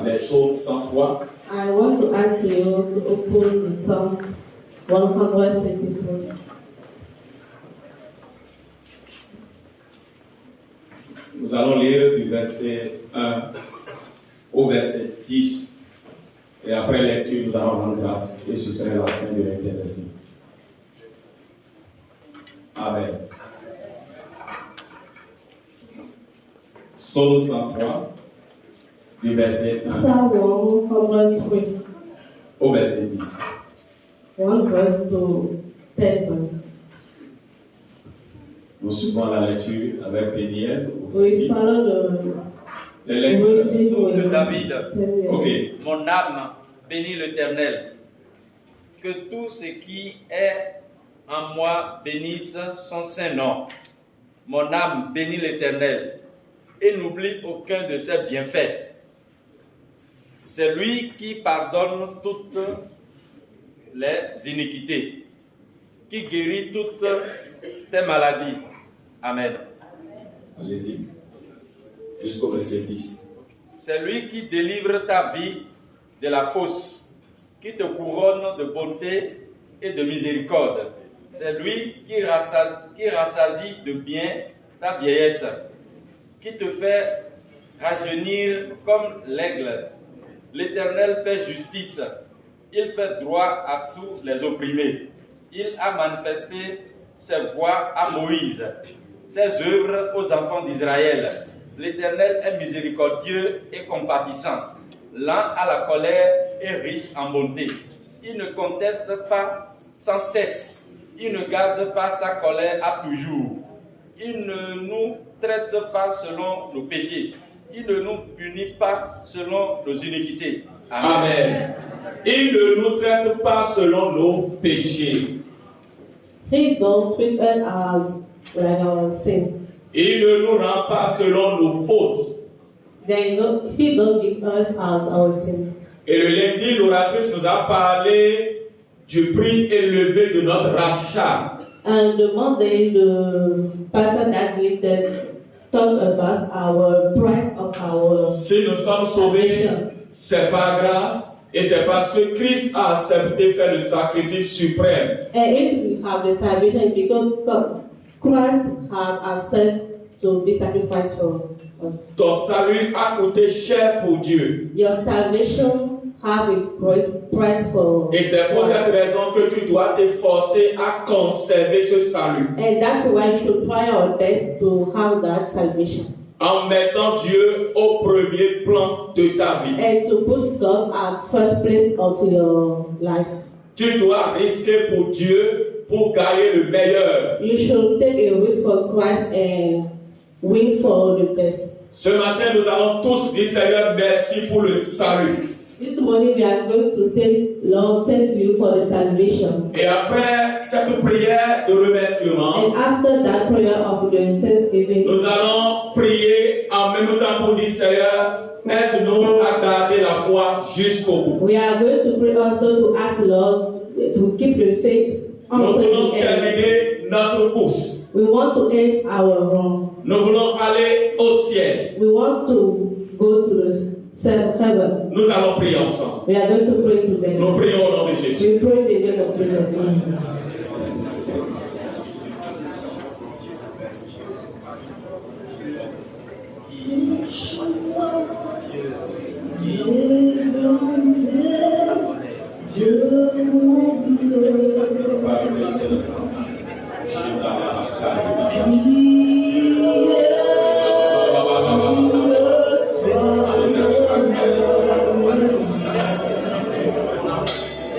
les psaumes 103. I want to ask you to open the Psalm 134. Nous allons lire du verset 1 au verset 10. Et après lecture, nous allons rendre grâce. Et ce serait la fin de l'intercession. Amen. Psaume 103, du verset 1 Psalm 103, au verset 10. 1 verse to 10 verse. Nous suivons la lecture avec Péniel. We follow the Les lectures. reading De with David. Ok. Mon âme bénit l'Éternel. Que tout ce qui est en moi bénisse son saint nom. Mon âme bénit l'Éternel et n'oublie aucun de ses bienfaits. C'est lui qui pardonne toutes les iniquités, qui guérit toutes tes maladies. Amen. Allez-y. Jusqu'au verset 10. C'est lui qui délivre ta vie de la fosse, qui te couronne de bonté et de miséricorde. C'est lui qui rassasie de bien ta vieillesse, qui te fait rajeunir comme l'aigle. L'Éternel fait justice, il fait droit à tous les opprimés. Il a manifesté ses voies à Moïse, ses œuvres aux enfants d'Israël. L'Éternel est miséricordieux et compatissant, lent à la colère et riche en bonté. Il ne conteste pas sans cesse, il ne garde pas sa colère à toujours. Il ne nous traite pas selon nos péchés, il ne nous punit pas selon nos iniquités. Amen. Il ne nous traite pas selon nos péchés. He don't treat us as like our sin. Il ne nous rend pas selon nos fautes. He don't give us as our sin. Et le lundi, l'oratrice nous a parlé du prix élevé de notre rachat. And the Monday, the pastor that leaded talk about our price of our Si nous sommes sauvés, c'est par grâce et c'est parce que Christ a accepté faire le sacrifice suprême. And if we have the salvation, because Christ has accepted to be sacrificed for us. Ton salut a coûté cher pour Dieu. Your salvation have a great price for Et c'est pour cette raison que tu dois t'efforcer à conserver ce salut. And that's why we should try our best to have that salvation. En mettant Dieu au premier plan de ta vie. And to put God at first place of your life. Tu dois risquer pour Dieu pour gagner le meilleur. You should take a risk for Christ and win for the best. Ce matin, nous allons tous dire Seigneur, merci pour le salut. This morning we are going to say, Lord, thank you for the salvation. Et après cette prière de remerciement, And after that prayer of the thanksgiving, nous allons prier en même temps pour dire Seigneur, aide-nous à garder la foi jusqu'au bout. we are going to pray also to ask Lord to keep the faith Nous until voulons the end. terminer notre course. We want to end our run. Nous voulons aller au ciel. We want to go to the heaven. Nous allons prier ensemble. We are going to pray together. Nous prions au nom de Jésus. We pray the name of Jesus.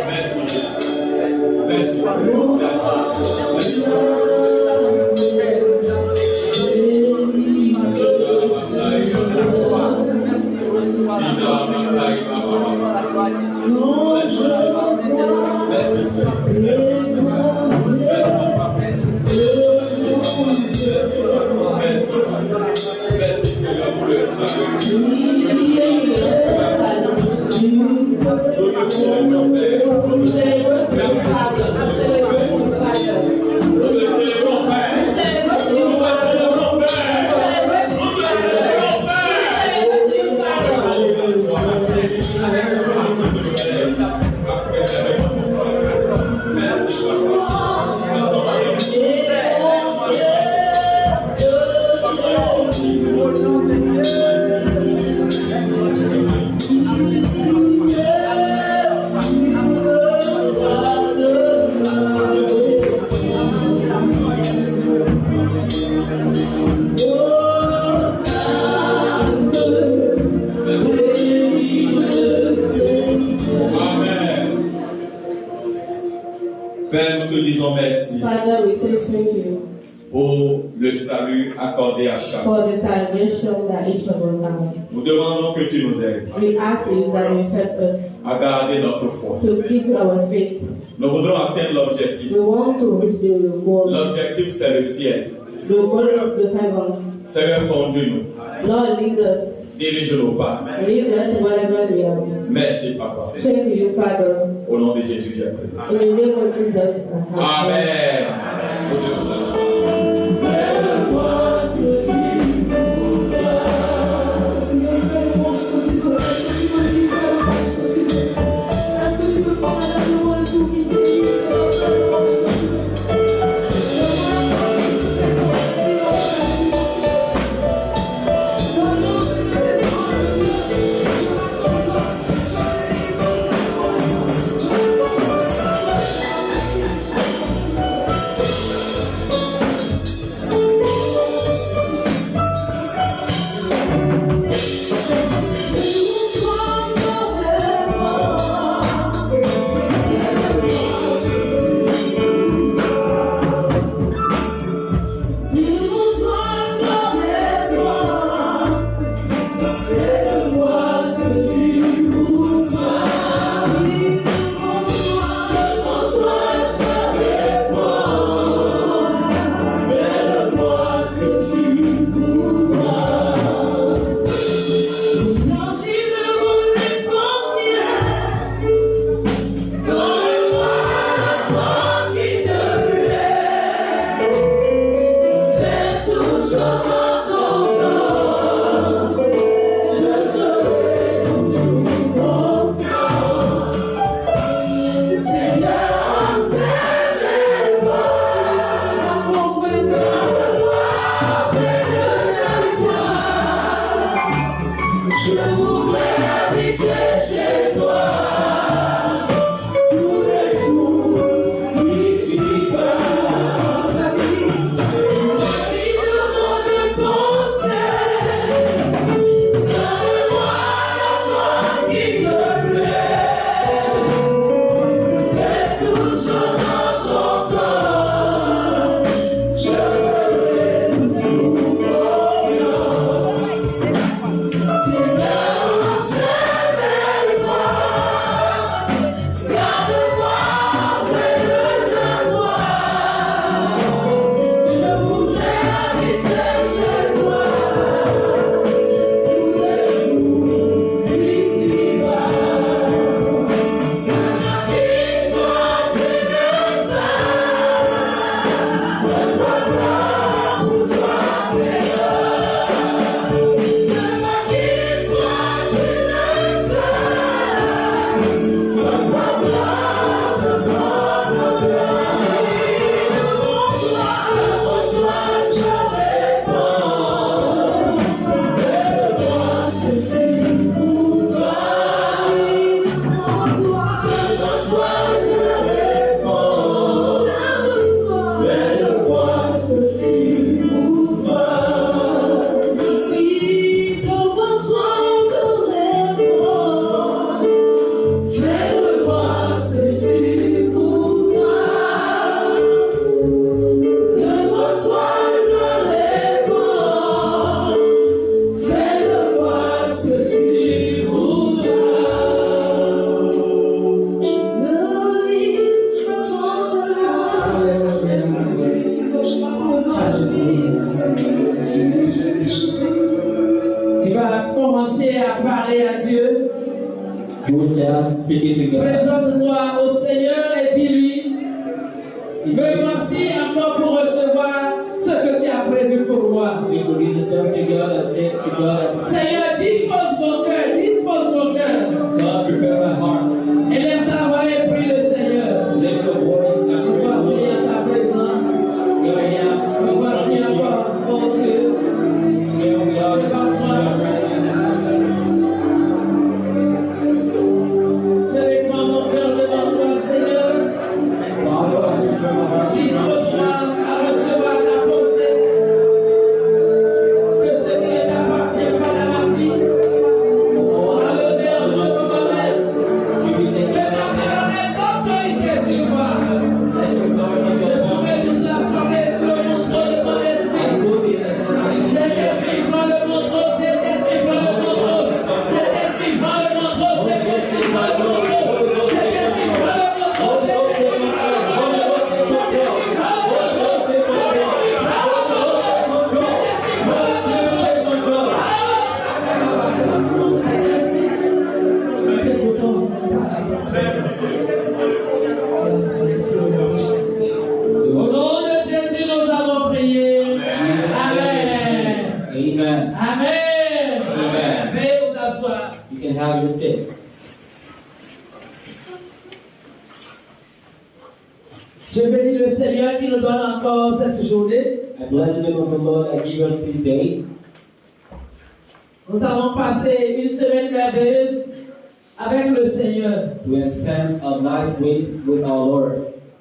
Merci. merci Father, we say thank you pour le salut accordé à chacun. for the salvation that each of us have. Nous demandons que tu nous aides We ask you that you help us à garder notre foi. to keep our faith. Nous voudrons atteindre l'objectif. We want to reach the goal, L'objectif, c'est le ciel. the goal of the heaven. Seigneur, conduis-nous. Lord, lead us. Dirige nos pas. Lead us wherever we are. Merci, Papa. Thank you, Father. Au nom de Jésus, j'ai prié. In the name of Jesus. Amen. Tu vas commencer à parler à Dieu. You will start speaking to God. Présente-toi au Seigneur et dis-lui, me voici encore pour recevoir ce que tu as prévu pour moi. Introduce yourself to God and say to God, Seigneur, dispose mon cœur, dispose mon cœur. God, prepare my heart. Élève ta voix et prie le Seigneur. Lift your voice and Me pray voici to en ta présence. God. Here I am. Me voici encore, oh Dieu, Here we are. devant toi. Je répands mon cœur devant toi, Seigneur. Father, I prepare my heart. Dispose-moi à recevoir ta pensée. Que ce qui ne t'appartient pas dans ma vie, à l'honneur de ma mère. your sins. Je bénis le Seigneur qui nous donne encore cette journée. I bless the name of the Lord that gave us this day. Nous avons passé une semaine merveilleuse avec le Seigneur. We have spent a nice week with our Lord.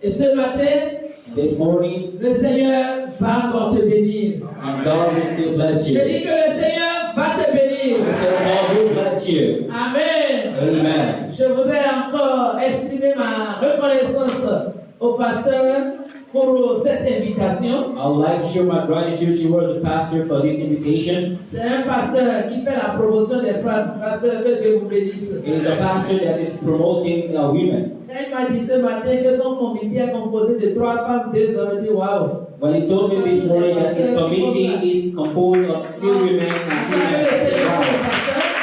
Et ce matin, This morning, le Seigneur va encore te bénir. and God will still bless Je you. dis que le Seigneur va te bénir. I said God will bless you. Amen. Amen. Je voudrais encore exprimer ma reconnaissance au pasteur pour cette invitation. I would like to show my gratitude towards the pastor for this invitation. C'est un pasteur qui fait la promotion des femmes. Pasteur, que Dieu vous bénisse. It is a pastor that is promoting women. Quand il m'a dit ce matin que son comité est composé de 3 femmes, 2 hommes, je dis waouh. When he told me this morning that his committee is composed of 3 women and 2 men, wow,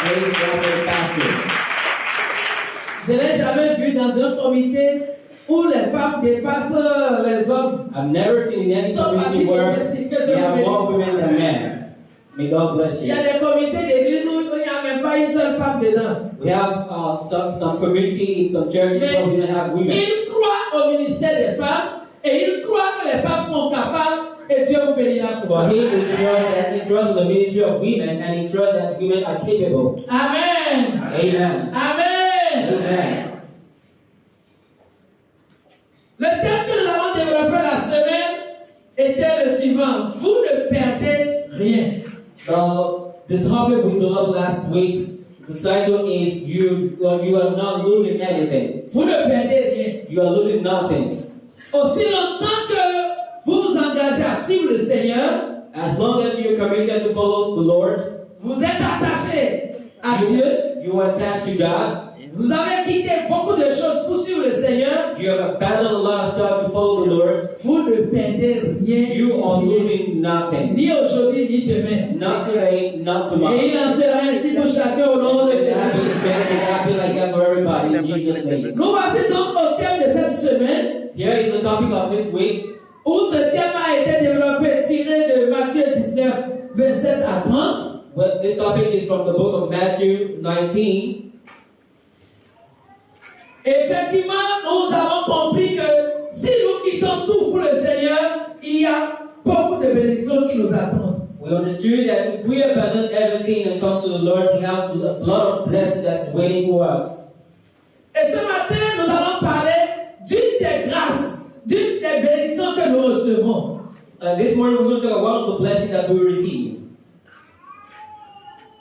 praise God for the pastor. Je n'ai jamais vu dans un comité où les femmes dépassent les hommes. I've never seen in any community where we have more women than men. May God bless Il y you. a des comités d'église où il n'y a même pas une seule femme dedans. We have some community in some churches where we don't have women. Ils croient au ministère des femmes et ils croient que les femmes sont capables et Dieu vous bénira pour For ça. him, he trusts in the ministry of women and he trusts that women are capable. Amen. Amen. Amen. Amen. Le thème que nous allons développer la semaine était le suivant. Vous ne perdez rien. The topic we developed last week, the title is you are not losing anything. Vous ne perdez rien. You are losing nothing. Aussi longtemps que vous vous engagez à suivre le Seigneur, As long as you're committed to follow the Lord, vous êtes attaché à Dieu, you are attached to God, vous avez quitté beaucoup de choses pour suivre le Seigneur, you have abandoned a lot of stuff to follow the Lord, vous ne perdez rien. you are losing nothing. Ni aujourd'hui, ni demain. Not today, not Et tomorrow. il en sera ainsi pour chacun au nom de It's Jésus. happy like that for everybody in Jesus' name. Nous voici donc au thème de cette semaine, Here is the topic of this week, où ce thème a été développé, tiré de Matthieu 19, 27 à 30. but this topic is from the book of Matthew 19. Effectivement, nous avons compris que si nous quittons tout pour le Seigneur, il y a beaucoup de bénédictions qui nous attendent. We understood that if we abandon everything and come to the Lord, we have a lot of blessings that's waiting for us. Et ce matin, nous allons parler d'une des grâces, d'une des bénédictions que nous recevons. And this morning we're going to talk about one of the blessings that we receive.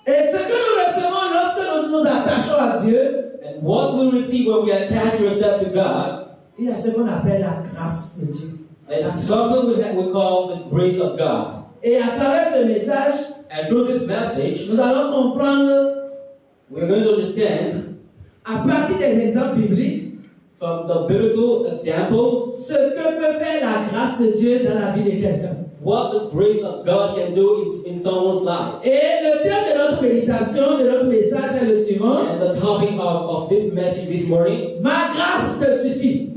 Et ce que nous recevons lorsque nous nous attachons à Dieu, And what we receive when we attach ourselves to God il y a ce qu'on appelle la grâce de Dieu. is something that we call the grace of God. Et à travers ce message, And through this message, nous allons comprendre we're going to understand à partir des exemples bibliques from the biblical examples ce que peut faire la grâce de Dieu dans la vie de quelqu'un. what the grace of God can do in someone's life. Et le thème de notre méditation, de notre message est le suivant. And the topic of this message this morning, Ma grâce te suffit.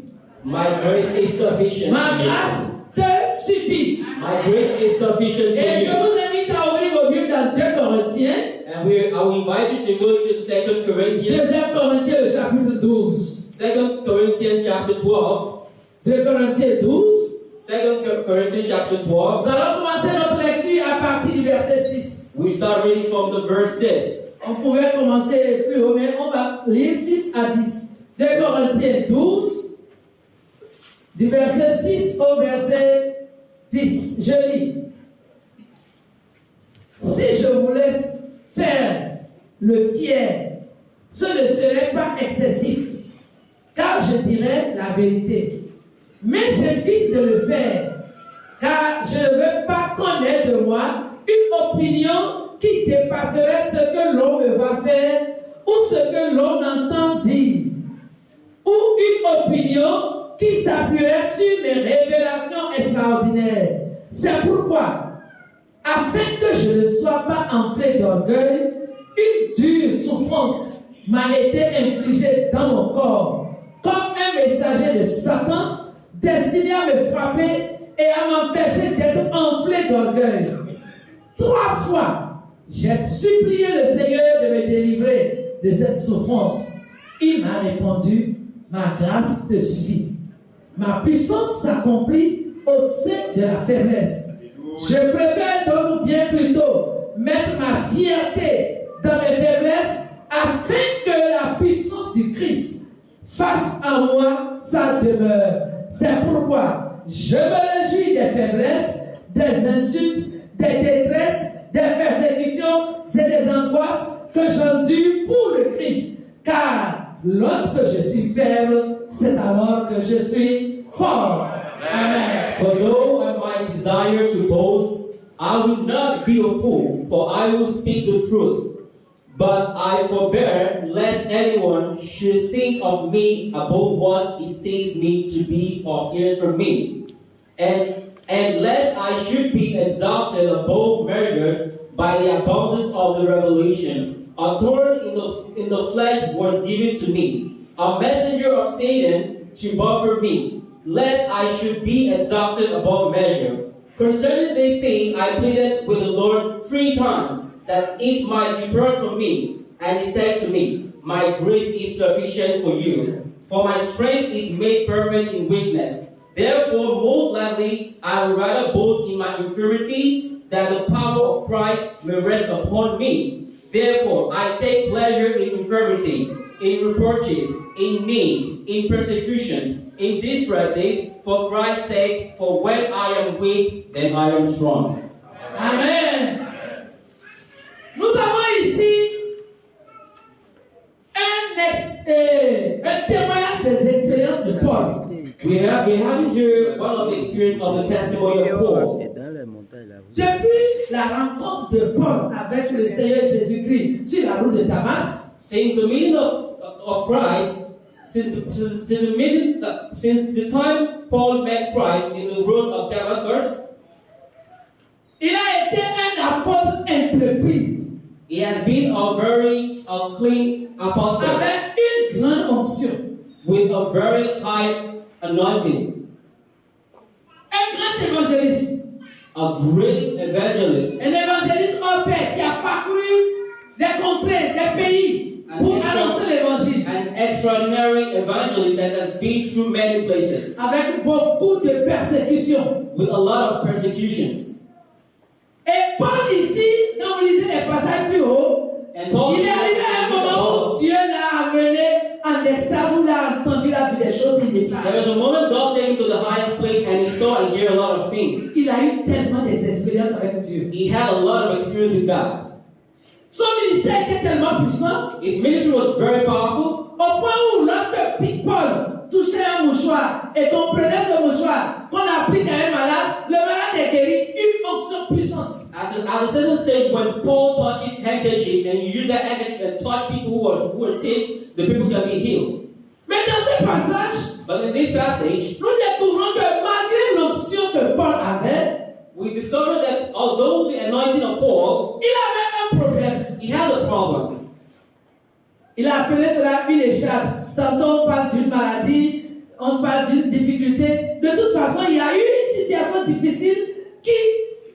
my grace is sufficient. Ma grâce te suffit. My grace is sufficient Et je for you. vous invite à ouvrir vos Bibles dans 2 Corinthiens. And I will invite you to go to 2 Corinthians, 2 Corinthiens, le chapitre 12. 2 Corinthians chapter 12. 2 Corinthiens 12. 2 Corinthians chapter 12. Nous allons commencer notre lecture à partir du verset 6. We start reading from the verse 6. On pouvait commencer plus haut, mais on va lire 6 à 10. 2 Corinthiens 12, du verset 6 au verset 10. Je lis. Si je voulais faire le fier, ce ne serait pas excessif, car je dirais la vérité. Mais j'évite de le faire, car je ne veux pas connaître de moi une opinion qui dépasserait ce que l'on me va faire ou ce que l'on entend dire, ou une opinion qui s'appuierait sur mes révélations extraordinaires. C'est pourquoi, afin que je ne sois pas enflé d'orgueil, une dure souffrance m'a été infligée dans mon corps, comme un messager de Satan destiné à me frapper et à m'empêcher d'être enflé d'orgueil. 3 fois, j'ai supplié le Seigneur de me délivrer, de cette souffrance, il m'a répondu, ma grâce te suffit. Ma puissance s'accomplit au sein de la faiblesse. Je préfère donc bien plutôt mettre ma fierté dans mes faiblesses afin que la puissance du Christ fasse en moi sa demeure. C'est pourquoi je me réjouis des faiblesses, des insultes, des détresses, des persécutions et des angoisses que j'endure pour le Christ. Car lorsque je suis faible, c'est alors que je suis fort. Amen. For though I might desire to boast, I will not be a fool, for I will speak the truth. But I forbear lest anyone should think of me above what he sees me to be or hears from me, and lest I should be exalted above measure by the abundance of the revelations. A thorn in the flesh was given to me, a messenger of Satan to buffet me, lest I should be exalted above measure. Concerning this thing, I pleaded with the Lord 3 times, that it might depart from me. And he said to me, my grace is sufficient for you, for my strength is made perfect in weakness. Therefore, more gladly, I will rather boast in my infirmities, that the power of Christ may rest upon me. Therefore, I take pleasure in infirmities, in reproaches, in needs, in persecutions, in distresses, for Christ's sake, for when I am weak, then I am strong. Amen. Nous avons ici un témoignage des expériences de Paul. We have here one of the experiences of the testimony of Paul. Depuis la rencontre de Paul avec le Seigneur Jésus-Christ sur la route de Damas, Since the meeting of Christ, since the time Paul met Christ in the road of Damascus, il a été un apôtre intrépide. he has been a very clean apostle Avec une grande onction. with a very high anointing, Un grand évangéliste. a great evangelist, Un évangéliste hors pair qui a parcouru des contrées, des pays pour annoncer l'évangile. an extraordinary evangelist that has been through many places Avec beaucoup de persécutions. with a lot of persecutions. Et Paul ici, quand vous lisez les passages plus haut, And Paul, il est arrivé à un moment où Dieu l'a amené en extase, où il a entendu la vie des choses there ineffaçables. was a moment God took him to the highest place and he saw and heard a lot of things. Il a eu tellement des expériences avec Dieu. He had a lot of experience with God. Son ministère était tellement puissant His ministry was very powerful, au point où lorsque Paul touchait un mouchoir et qu'on prenait ce mouchoir, qu'on applique à un malade, le malade est guéri, une onction puissante. at a certain stage when Paul touched his handkerchief and you use that handkerchief and touch people who are sick, the people can be healed. Mais dans ce passage, But in this passage, nous découvrons que malgré l'onction que Paul avait, we discover that although the anointing of Paul, il avait un problème. he has a problem. Il a appelé cela une échappe. Tantôt on parle d'une maladie, on parle d'une difficulté. De toute façon, il y a eu une situation difficile qui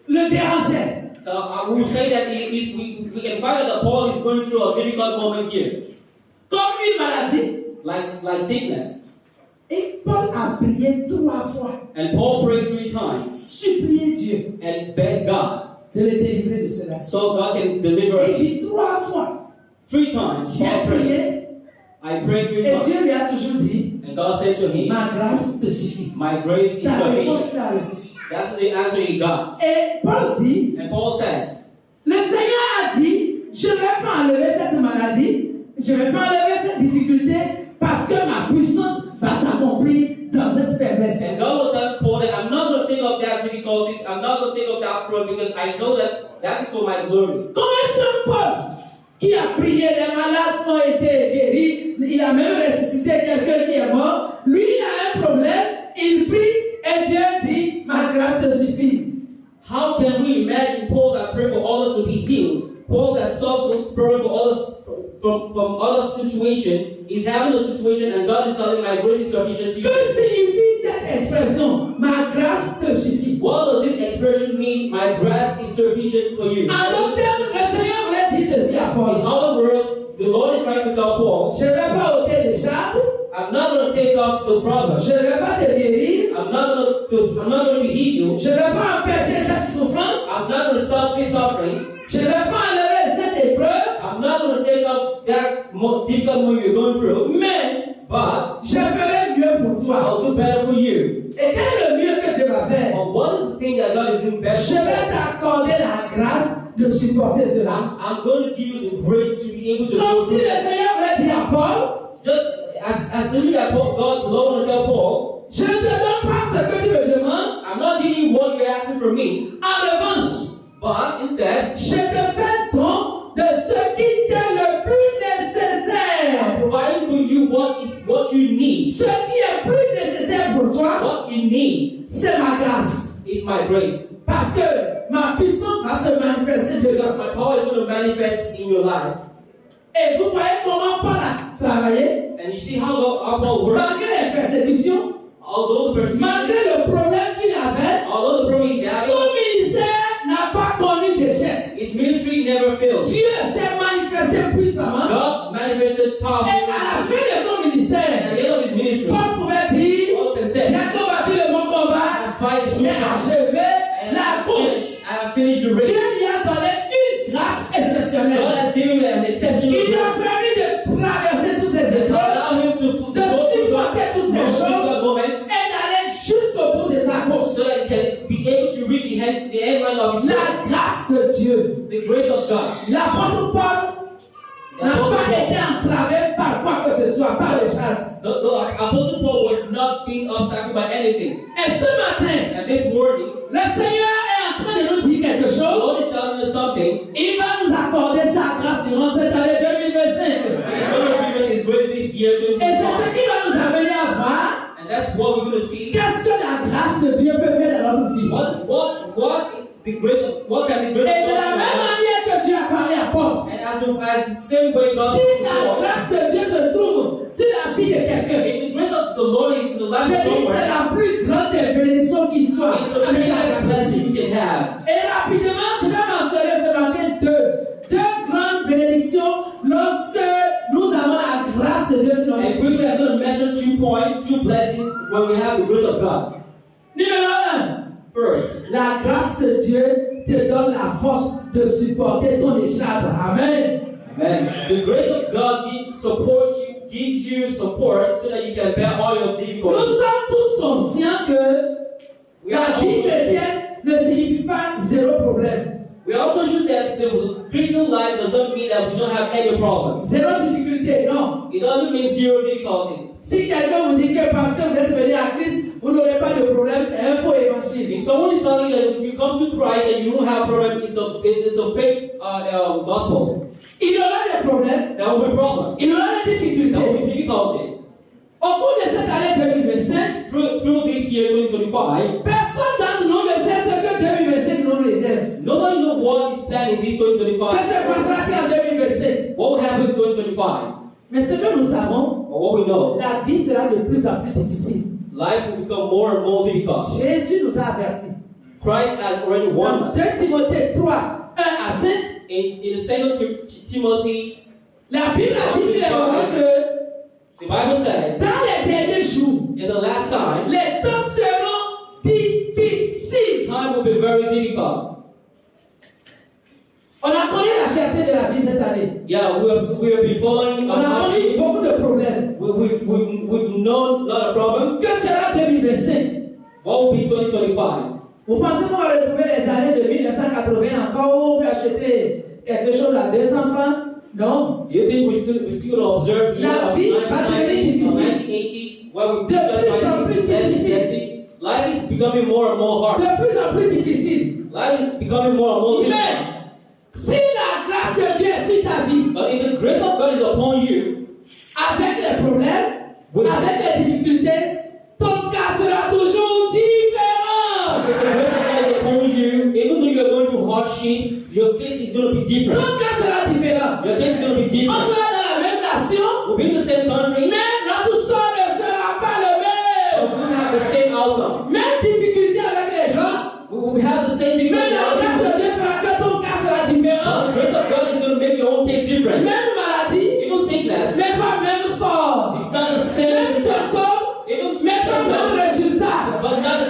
le dérangeait. So we will say that we can find that Paul is going through a difficult moment here, Comme une maladie. like sickness. Et Paul a prié 3 fois, And Paul prayed 3 times supplié Dieu and begged God de le délivrer de cela. so God can deliver Et il him. dit 3 fois, 3 times, j'ai Paul prayed. prié I prayed 3 et times. Dieu lui a toujours dit, And God said to him, ma grâce te suffit. my grace is Ta réponse sufficient. t'a reçu. That's the answer he got. Et Paul dit, And Paul said, le Seigneur a dit, je ne vais pas enlever cette maladie, je ne vais pas enlever cette difficulté parce que ma puissance va s'accomplir dans cette faiblesse. and God was telling Paul that I'm not going to take up that difficulties, I'm not going to take up that problem because I know that is for my glory. Comment est-ce que Paul, qui a prié, les malades ont été guéris, il a même ressuscité quelqu'un qui est mort, lui il a un problème, il prie et Dieu dit, ma grâce te suffit. How can we imagine Paul that prayed for others to be healed? Paul that suffers praying for others from other situation is having a situation and God is telling my grace is sufficient to you. Que signifie cette expression, ma grâce te suffit? What does this expression mean? My grace is sufficient for you. En d'autres termes, le Seigneur voulait dire ceci à In Paul. other words, the Lord is trying to tell Paul, je ne vais pas ôter les chartes, I'm not going to take off the problem. je ne vais pas te guérir, I'm not going to heal you. je ne vais pas empêcher cette souffrance, I'm not going to stop these sufferings. je ne vais pas enlever cette épreuve, I'm not going to take up that difficult moment you're going through. mais But je ferai mieux pour toi. I'll do better for you. Et quel est le mieux que Dieu va faire? But what is the thing that God is doing better Je for vais you? t'accorder la grâce de supporter cela. I'm going to give you the grace to be able to go Comme si through le it. Seigneur voulait dire à Paul, Just as soon as God, the Lord want to tell Paul, je ne te donne pas ce que tu me demandes. I'm not giving you what you're asking from me, En revanche, but instead, je te fais don de ce qui t'est le plus nécessaire. I'm providing for you what you need. Ce qui est plus nécessaire pour toi, What you need c'est ma grâce. is my grace. Parce que ma puissance va se manifester Because dedans. my power is going to manifest in your life. Et vous voyez comment Paul a travaillé, And you see how Paul works. malgré les persécutions, Although the persecution, malgré le problème qu'il avait, although the problem is having, son ministère n'a pas connu d'échec. his ministry never fails. Dieu s'est manifesté puissamment. God manifested Et power. à la fin de son And at ministère, the end of his ministry, Paul pouvait dire, Paul can say, j'ai combattu le bon combat, fight the j'ai good fight. achevé la course. I have finished the Dieu race. lui a donné une grâce God exceptionnelle. has given me an exceptional Il a grace. permis de traverser toutes ces épreuves, Allow him to go de through supporter toutes ces those choses difficult moments et d'aller jusqu'au bout de sa course. so that he can be able to reach the end line of his La race. grâce de Dieu. The grace of God. L'apôtre Paul n'a pas été entravé par quoi que ce soit, par les chartes. The Apostle Paul was not being obstacled by anything. Et ce matin, And this morning, le Seigneur est en train de nous dire quelque the chose. Lord is telling us something. Il va nous accorder sa grâce durant cette année 2025. He's going to give us His grace this year, Et c'est ce 2025. qui va nous amener à voir And that's what we're going to see. qu'est-ce que la grâce de Dieu peut faire dans notre vie. What can the grace Et of de la God même do? manière que Dieu a parlé à Paul, And as the same way God si la grâce de Dieu se trouve sur la vie de quelqu'un, if the grace of the Lord is in the life je of dis que c'est someone, la plus grande des bénédictions qui soit it's the avec la biggest grâce de blessing Dieu. you can have. Et rapidement, je vais mentionner ce matin deux grandes bénédictions lorsque nous avons la grâce de Dieu sur notre And vie. quickly, I'm going to mention 2 points, 2 blessings when we have the grace of God. Numéro 1, First, la grâce de Dieu te donne la force de supporter ton échappe. Amen. amen. The grace of God gives you support so that you can bear all your Nous difficulties. sommes tous conscients que We la are vie all chrétienne ne signifie pas zéro problème, we are all conscious that the Christian life doesn't mean that we don't have any problems. zéro difficulté. Non. It doesn't mean 0 difficulties. Si quelqu'un vous dit que parce que vous êtes venu à Christ, vous n'aurez pas de problème, c'est un faux évangile. If someone is telling you that if you come to Christ and you don't have problems, it's a fake gospel. Il y aura des problèmes, There will be problems. il y aura des There will difficultés. be difficulties. Au cours de cette année 2025, Through this year 2025, personne d'entre nous ne sait ce que 2025 nous réserve. nobody knows what is planned in this Que 2025. se passera-t-il en 2025? What will happen in 2025? Mais ce que nous savons, But what we know, la vie sera de plus en plus difficile. life will become more and more difficult. Jésus nous a avertis. Christ has already warned Dans us. 2 Timothée 3, 1 à 5, In 2 Timothy, la Bible a dit clairement que the Bible says, dans les derniers jours, in the last time, les temps seront difficiles. time will be very difficult. On a connu la cherté de la vie cette année. Yeah, we have been following On a connu hardship. beaucoup de problèmes. We've known a lot of problems. Que sera 2025? What will be 2025? Vous pensez qu'on va retrouver les années de 1980 encore où on peut acheter quelque chose à 200 francs? Non. Do you think we're still going to observe the year La of vie va devenir 1990s or difficile. 1980s where we De plus en plus difficile. Life is becoming more and more hard. De plus en plus difficile. Life is becoming more and more difficult. Mais si la grâce de Dieu est sur ta vie, But if the grace of God is upon you, avec les problèmes, Oui. avec les difficultés, ton cas sera toujours différent. if the grace of God is upon you, even though you're going through hardship, your case is going to be different. Ton cas sera différent. Your case is going to be On different. sera dans la même nation, We'll be in the same country, mais notre sort ne sera pas le but même. we'll have the same outcome. Même difficulté avec les gens, We have the same mais difficulty. la grâce de Dieu fera que ton cas sera différent. The grace of God is going to make your own case different. Même maladie, Even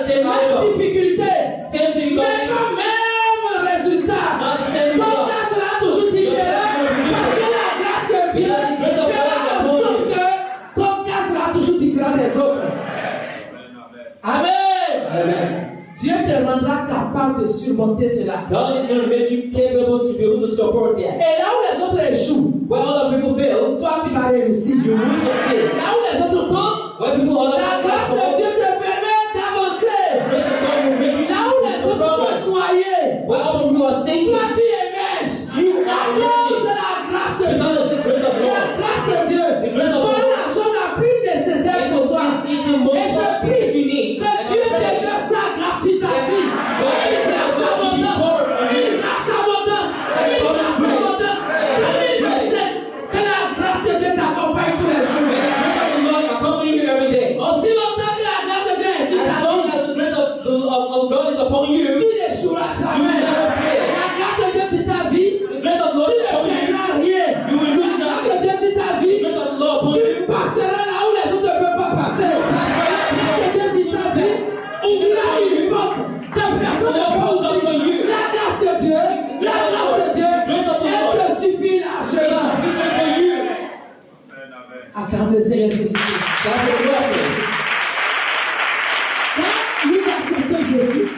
the same Même outcome. difficulté. Same Mais difficulty. pas même résultat. Not the same Ton result. cas sera toujours différent. Parce que la grâce de Dieu fera en sorte que ton cas sera toujours différent des autres. Amen. Amen. Dieu te rendra capable de surmonter cela. God is going to make you capable to be able to support that. Et là où les autres échouent, Where other people fail, toi tu vas réussir. you will succeed. Là où les autres tombent, Where people other la grâce de Dieu te permet d'avancer. grace of God will make you Là où les autres sont progress. noyés, Where other people are sinking, toi tu émerges. you À are cause de emerging. la grâce de Because of Dieu. the grace of La God. grâce de Dieu. The grace of Voilà God. la chose la plus nécessaire pour toi. It's the Et most je important prie that you need. que Dieu déverse sa grâce sur ta vie. Une grâce abondante. Une grâce abondante. Une grâce abondante. Comme il le sait, que la grâce de Dieu t'accompagne tous les jours. May the grace of the Lord accompany you every day. Aussi longtemps que la grâce de Dieu est sur As ta long vie, as the grace of God is upon you, tu n'échoueras jamais. La grâce de Dieu sur ta vie, the grace of the Lord tu is ne upon you. perdras rien. You will lose La grâce de nothing. Dieu sur ta The vie, grace of the Lord upon tu you. passeras là où les autres ne peuvent pas passer. La grâce de Dieu sur ta vie ouvrira une porte que personne ne peut ouvrir. La grâce de Dieu, la grâce de Dieu, elle te suffit largement. Sufficient for you. Acclame le Seigneur Jésus. That's the blessing. Quand nous acceptons Jésus,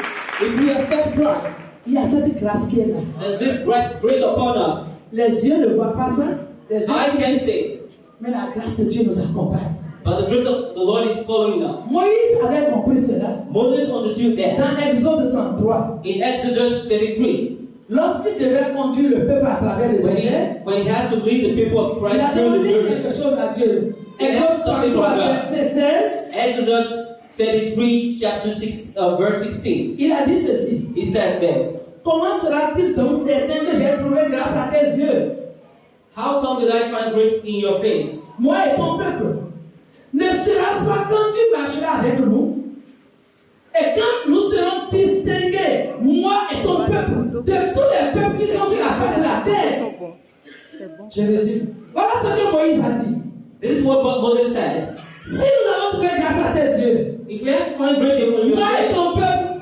If we accept Christ, il y a cette grâce qui est là. there's this grace upon us. Les yeux ne voient pas ça, les yeux Eyes can't see it, mais la grâce de Dieu nous accompagne. but the grace of the Lord is following us. Moïse avait compris cela Moses understood that. dans Exode 33. In Exodus 33, Lorsqu'il devait conduire le peuple à travers le désert, when he has to lead the people of il a Christ through the demandé quelque desert. chose à Dieu. Exode 33, verset 16, Exodus 33, chapter 6, verse 16. il a dit ceci. He said this. Comment sera-t-il donc certain que j'ai trouvé grâce à tes yeux, How come did I find grace in your face? moi et ton peuple? Ne sera-ce pas quand tu marcheras avec nous et quand nous serons distingués, moi et ton peuple, de tous les peuples qui sont sur la face de la terre? Je résume. Voilà ce que Moïse a dit. This is what Moses said. Si nous avons trouvé grâce à tes yeux, If we have to find grace in your moi et face, ton peuple,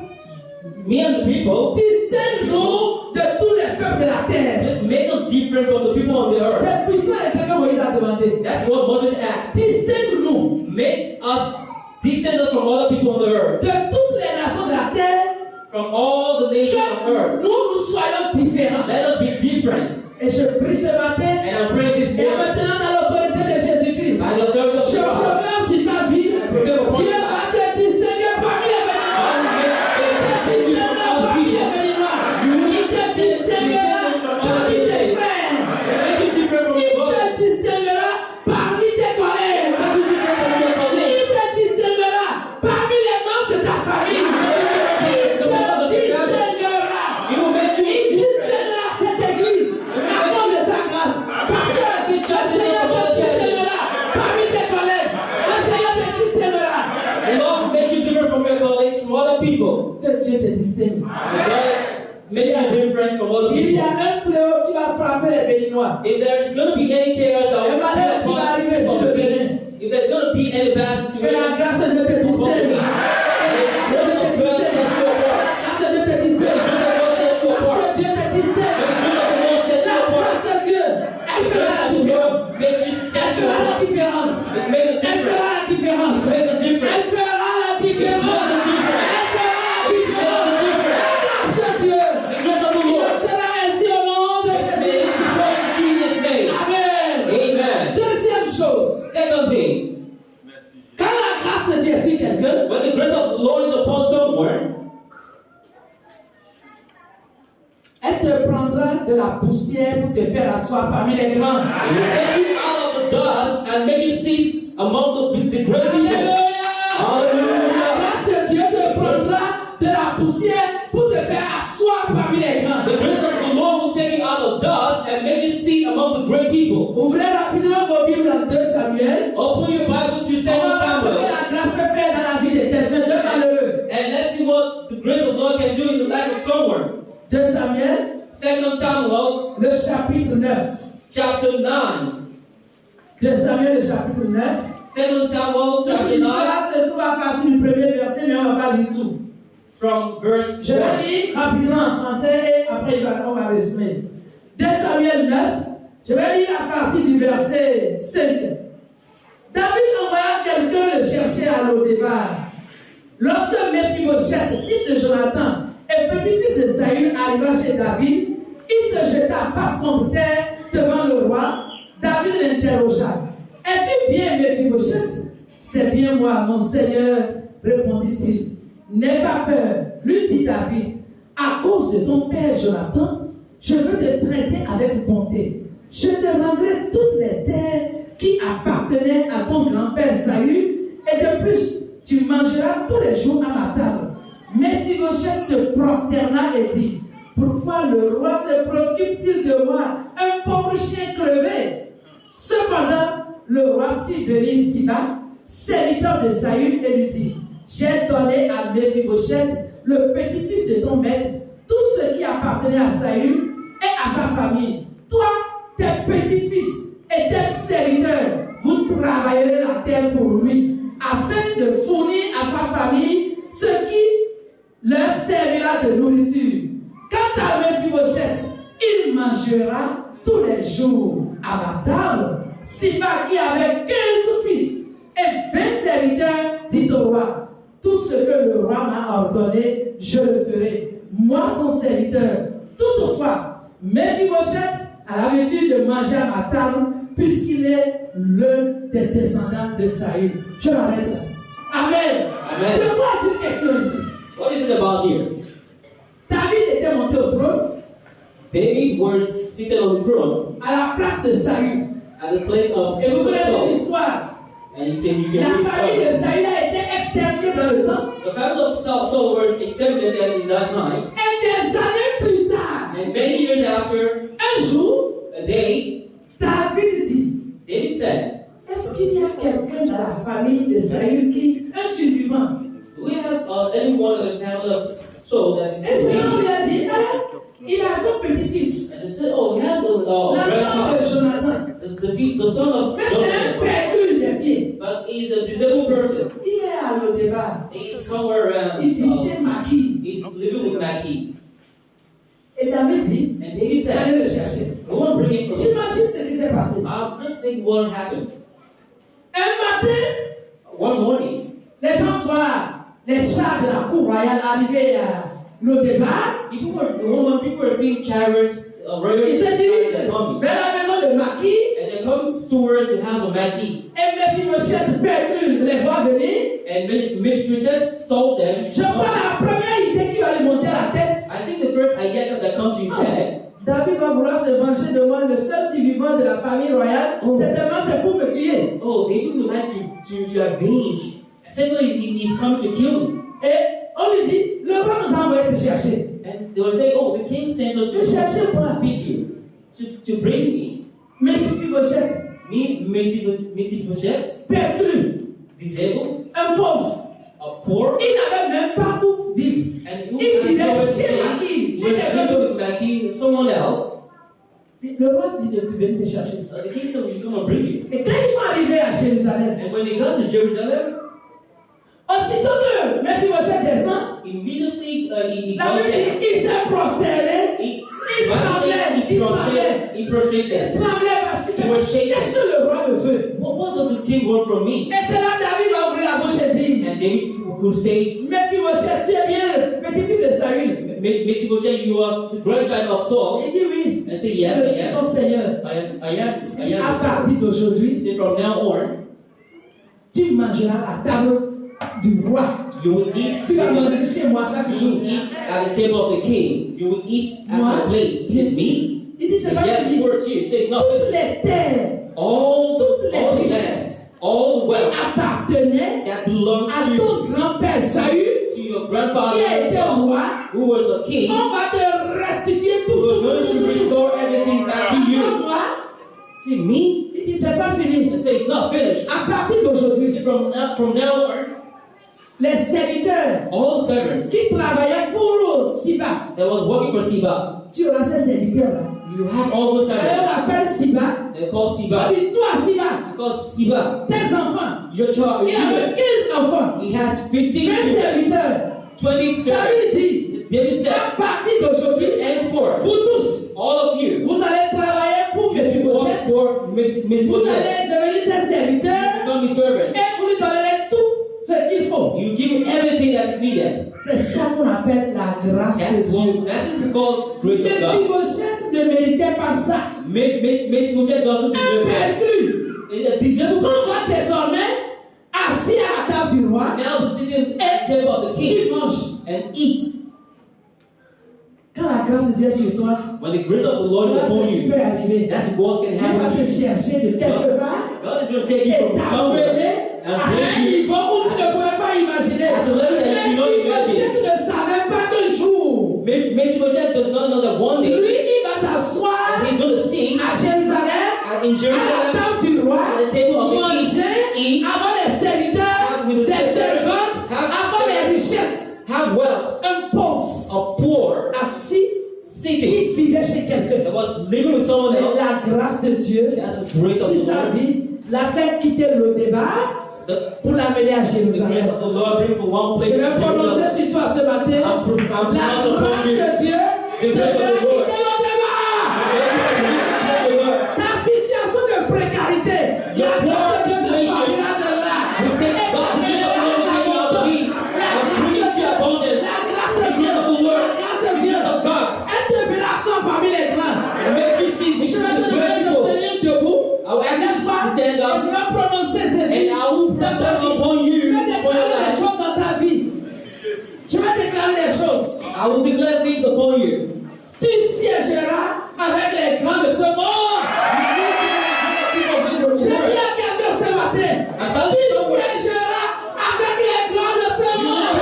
me and the people, distingue-nous de tous les peuples de la terre. let's make us different from the people on the earth. C'est puissant et ce que Moïse a demandé. That's what Moses asked. Distingue-nous Make us descend us from other people on the earth, de toutes les nations de la terre, from all the nations on que earth. nous soyons différents. Let us be different. Et je prie ce matin, And I pray this et morning, maintenant dans l'autorité de Jésus-Christ, by the authority of je God, proclame sur ta vie, Dieu va te distinguer parmi les béninois. Il te distinguera parmi les béninois. Il te distinguera parmi tes frères. make it different from Il your brother. te distinguera parmi tes collègues. Make it different from your Il colleagues. te distinguera parmi les membres de ta famille. Il te distinguera. He will make Il you different. distinguera cette église à cause de sa grâce. Parce que le Seigneur te distinguera parmi tes collègues. Le Seigneur te distinguera. The Lord make you different from your colleagues, from other people. Que Dieu te distingue. The God makes you different from other Il y a people. un fléau qui va frapper les Béninois. If there is going to be any chaos that will malheur qui va arriver sur le Bénin. if there's going to be any bad Que la situation, grâce de Dieu te distingue. La grâce de Dieu te distingue. La grâce de Dieu te distingue. La grâce de Dieu te distingue. La grâce de Dieu, elle fera la différence. Elle fera la différence. Elle fera la différence. Elle fera la différence. Elle fera la différence. La grâce de Dieu. Il sera ainsi au nom de Jésus. Amen. Deuxième chose. Second thing, Quand la grâce de Dieu est sur quelqu'un, when the grace of the Lord is upon someone, elle te prendra de la poussière pour te faire asseoir parmi les grands. He will take you out of the dust and make you sit among the great people. Alléluia. La grâce de Dieu te prendra de la poussière pour te faire asseoir parmi les grands. The grace of the Lord will take you out of dust and make you sit among the great people. Ouvrez rapidement vos Bibles dans 2 Samuel. Open your Bible to 2 On va voir ce que Samuel la grâce peut faire dans la vie de quelqu'un de malheureux. and let's see what the grace of the Lord can do in the life of someone. 2 Samuel, 2 Samuel le chapitre 9. chapter 9. 2 Samuel, le chapitre 9. 2 Samuel Toute chapter 9, l'histoire se trouve à partir du premier verset, mais on va pas lire tout. from verse Je vais 1. lire rapidement en français et après on va résumer. 2 Samuel 9, je vais lire à partir du verset 5. David envoya quelqu'un le chercher à Lo-Débar. Lorsque Mephibosheth, fils de Jonathan, et petit-fils de Saül arriva chez David, il se jeta face contre terre devant le roi. David l'interrogea. Es-tu bien, Mephibosheth? C'est bien moi, mon Seigneur, répondit-il. N'aie pas peur, lui dit David. À cause de ton père Jonathan, je veux te traiter avec bonté. Je te rendrai toutes les terres qui appartenaient à ton grand-père Saül, et de plus, tu mangeras tous les jours à ma table. Mephibosheth se prosterna et dit, pourquoi le roi se préoccupe-t-il de moi, un pauvre chien crevé? Cependant, le roi fit venir Siba, serviteur de Saül, et lui dit, j'ai donné à Mephibosheth, le petit-fils de ton maître, tout ce qui appartenait à Saül et à sa famille. Toi, tes petits-fils et tes serviteurs, vous travaillerez la terre pour lui, afin de fournir à sa famille ce qui leur servira de nourriture. Quant à Mephibosheth, il mangera tous les jours à ma table. Siba, qui avait 15 fils et 20 serviteurs, dit au roi, tout ce que le roi m'a ordonné, je le ferai, moi son serviteur. Toutefois, Mephibosheth a l'habitude de manger à ma table, puisqu'il est l'un des descendants de Saül. Je m'arrête là. Amen. Amen. De quoi est-il question ici? What is it about here? David était monté au trône David was seated on the throne à la place de Saül. at the place of Et vous connaissez Saul. l'histoire. And you can La read famille de Saul. Saül a été exterminée dans le temps. The family of Saul was exterminated in that time. Et des années plus tard, And many years after, un jour, a day, David dit, David said, est-ce qu'il y a quelqu'un dans la famille de Saül qui est un survivant? do we have anyone in the family of Saul that is Et still c'est là où il living? a dit, ah, il a son petit-fils, And they said, oh, he has a l'enfant de grandchild. Jonathan. It's the son of Mais c'est un Jonathan. perdu des pieds. But he's a disabled person. Il est à Lo-Débar. He's somewhere around. Il vit chez Maki. He's living with Mackie. Et David dit, And David said, allez le chercher. go and bring him from him. J'imagine ce qui s'est passé. Just think what happened. Un matin, One morning, les gens voient les chars de la cour royale arriver à Lo-Débar. when people were seeing chariots, royal Ils se dirigent coming, vers la maison de Maki. and they comes towards the house of Mackie. Et Mephibosheth perdu les voit venir. And Mephibosheth saw them. Je prends la première idée qui va lui monter à la tête. I think the first idea that comes to his head, David va vouloir se venger de moi, le seul survivant de la famille royale. Certainement, c'est pour me tuer. oh, David would like to avenge. Secondly, he's come to kill me. Et on lui dit, le roi nous a envoyé te chercher. And they will say, oh, the king sent us Je cherchais to moi. pick you, to bring me. Mephibosheth, Me, Mephibosheth, perdu, disabled, un pauvre. poor, Il n'avait même pas où vivre. and who Il vivait was chez Maki, chez quelqu'un living d'autre. with Mackie, someone else. Le roi dit de venir te chercher. The king said, we should come and bring you. Et quand ils sont arrivés à Jérusalem, And when they got to Jerusalem, aussitôt que Mephibosheth descend, immediately he la got Bible there. dit, il s'est prosterné. The Bible says he prostrated. Il tremblait parce qu'il He was disait, shaken. qu'est-ce que le roi me veut? What does the king want from me? Et c'est là David va ouvrir la bouche et dire, And David could say, Mephibosheth, tu es bien le petit-fils de Saül. Mephibosheth, you are the grandchild of Saul. Il dit oui, And say, je yes, suis I ton Seigneur. am. À partir d'aujourd'hui, Say from now on, tu mangeras à la table du roi. you will eat. Tu vas manger chez moi chaque You jour. will eat at the table of the king. You will eat at Moi, my place. bien Is it sûr. me? Il dit, c'est pas Yes, fini. the word here says not Toutes les terres all les the richesses land, all the qui wealth appartenaient that belongs à to ton grand-père Saül, to your qui a été grandfather, roi, who was a king. on va te restituer tout, We're tout, going tout, to tout, tout. restore everything back to you. Moi, See me? il dit, c'est pas fini. And say it's not finished. À partir d'aujourd'hui, From now on, les serviteurs all the servants qui travaillaient pour Siba, that was working for Siba, tu auras ces serviteurs-là. You have all those On servants. appelle Siba. They call On Siba. dit, toi, Siba, They call Siba. tes enfants. Your child, Il your avait children. 15 enfants. He has 15 20 children, serviteurs. 20 servants. David dit, David said, à partir d'aujourd'hui, henceforth, vous tous, all of you, vous allez travailler pour work Mephibosheth. for Vous Mephibosheth. allez devenir ses serviteurs Become his servant. et vous lui donnerez tout ce qu'il faut. You give him everything that is needed. C'est ça qu'on appelle la grâce de Dieu. That is called grace of God. Mephibosheth ne méritait pas ça. Mephibosheth doesn't deserve that. Perdu. A disabled On person voit désormais assis à la table du roi now sitting at the table of the qui king mange. and eat. Quand la grâce de Dieu est sur toi, When the grace of the Lord is voilà upon ce qui peut you, arriver. that's what can Dieu va happen te to you. chercher de quelque part God is going to take you et from somewhere t'amener and à un bring you niveau où tu ne pouvais pas imaginer. at a level that you don't Mephibosheth imagine. ne savait pas qu'un jour, Mephibosheth does not know that one lui, day il va s'asseoir he's going to sing à Jérusalem, in à la Jerusalem table du roi, at the table of the manger king, eat, avant les serviteurs, with the des servantes, have avant les servants, richesses. have wealth, Un pauvre a poor, assis sitting, qui vivait chez quelqu'un. that was living with someone Mais else. la grâce de Dieu That's the grace of sur the sa Lord. vie l'a fait quitter le débat The, pour l'amener à the grace Jérusalem. of the Lord bring from one place Je to vais prononcer another. sur toi ce matin. I'm pronouncing La upon grâce you. de Dieu te The grace of fera the Lord. quitter le débat. Ta situation de précarité, la grâce de Dieu te sortira de là. We take Et God, the grace of the Lord take you out of it. La And grâce bring de you to Dieu, abundance. la grâce de Dieu, la grâce de Dieu, Of God. elle te fera asseoir parmi les grands. It makes you see Je vais te the demander great de people. tenir debout. I will ask you Cette fois, to stand et up. je vais prononcer ces And I will put them upon Je you, vais upon your déclarer des life. choses dans ta vie. Je vais déclarer des choses. I will declare things upon you. Tu siégeras avec les grands de ce monde. Je dis à quelqu'un ce matin, tu siégeras avec les grands de ce monde.